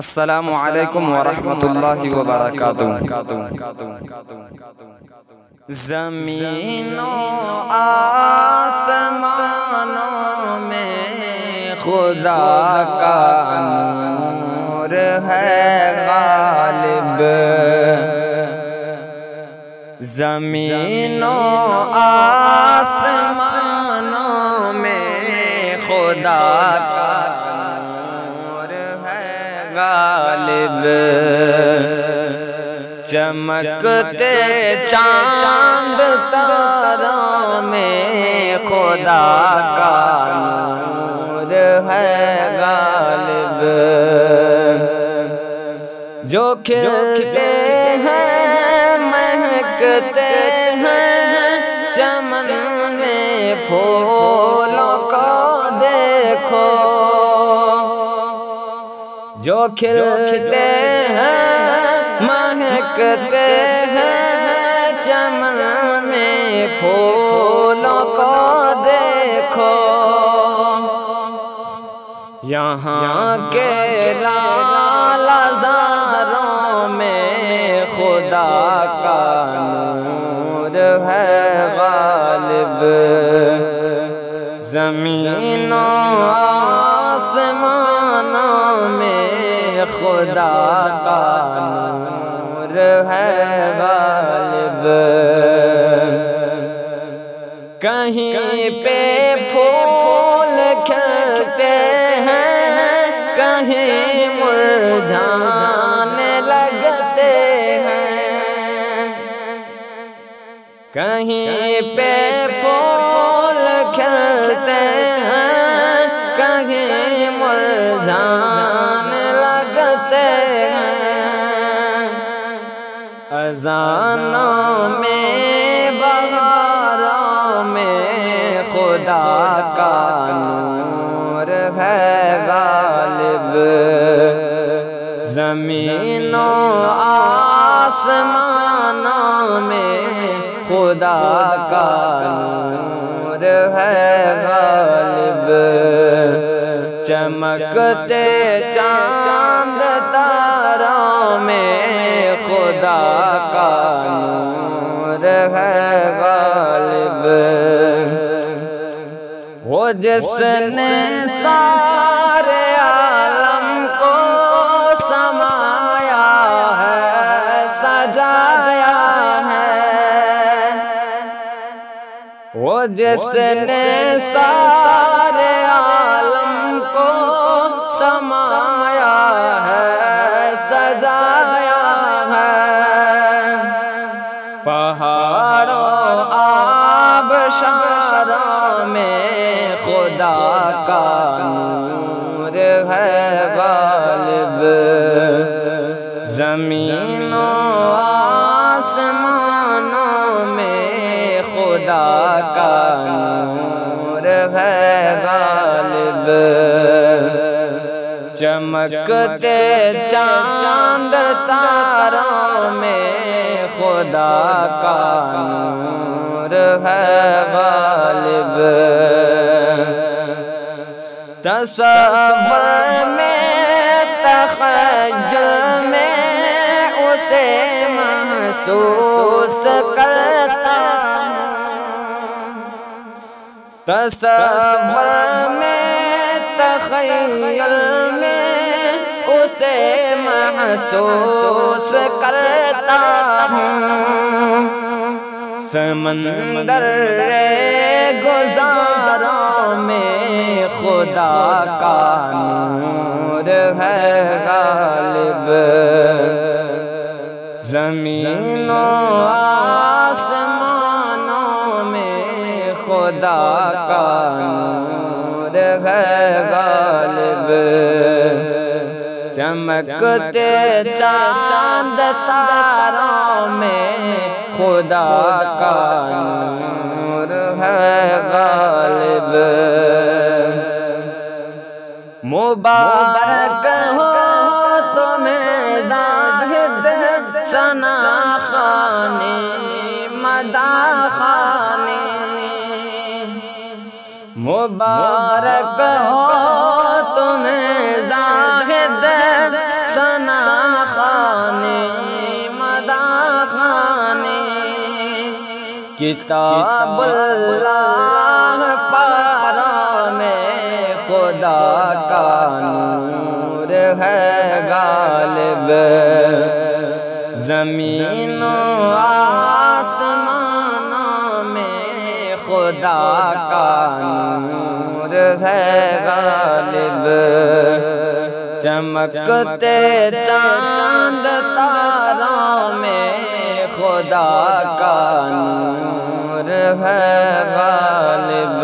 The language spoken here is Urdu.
السلام علیکم ورحمۃ اللہ وبرکاتہ۔ زمین و آسمانوں میں خدا کا نور ہے غالب۔ زمین و آسمانوں میں خدا کا نور ہے غالب۔ چمکتے چاند تاروں میں خدا کا نور ہے غالب۔ جو کھلتے ہیں مہکتے ہیں چمن میں پھولوں کو دیکھو۔ جو کھلتے ہیں مہکتے ہیں چمن میں پھولوں کو دیکھو۔ یہاں کے لالا زاروں میں خدا کا نور ہے غالب۔ زمین و آسمانوں میں خدا کا نور ہے غالب۔ کہیں پہ پھول کھلتے ہیں کہیں مرجھانے لگتے ہیں۔ کہیں پہ پھول کھلتے ہیں کہیں مرجھانے لگتے ہیں۔ اذانوں میں بہاروں میں خدا کا نور ہے غالب۔ زمین و آسمانوں میں خدا کا نور ہے غالب۔ چمکتے چاند تاروں میں خدا کا نور ہے غالب۔ وہ جس نے سارے عالم کو سمایا ہے سجایا ہے۔ وہ جس نے سارے عالم کو سمایا ہے سجایا ہے۔ پہاڑوں آبشاروں میں خدا کا نور ہے غالب۔ زمین و آسمانوں میں خدا کا نور ہے غالب۔ چمکتے چاند تاروں میں خدا کا نور ہے غالب۔ تصور میں تخیل میں اسے محسوس کرتا ہوں۔ تصور میں تخیل میں اسے محسوس کرتا ہوں۔ سمندر گزاروں میں خدا کا نور ہے غالب۔ زمین و آسمانوں میں خدا کا نور ہے غالب۔ چمکتے چاند تاروں میں خدا کا نور ہے غالب۔ مبارک ہو تمہیں زاہد ثنا خوانی مدح خوانی۔ مبارک ہو تمہیں زاہد کتاب اللہ پارا میں خدا کا نور ہے غالب، زمین و آسمان میں خدا کا نور ہے غالب، چمکتے چاند تاروں میں خدا کا نور ہے غالب۔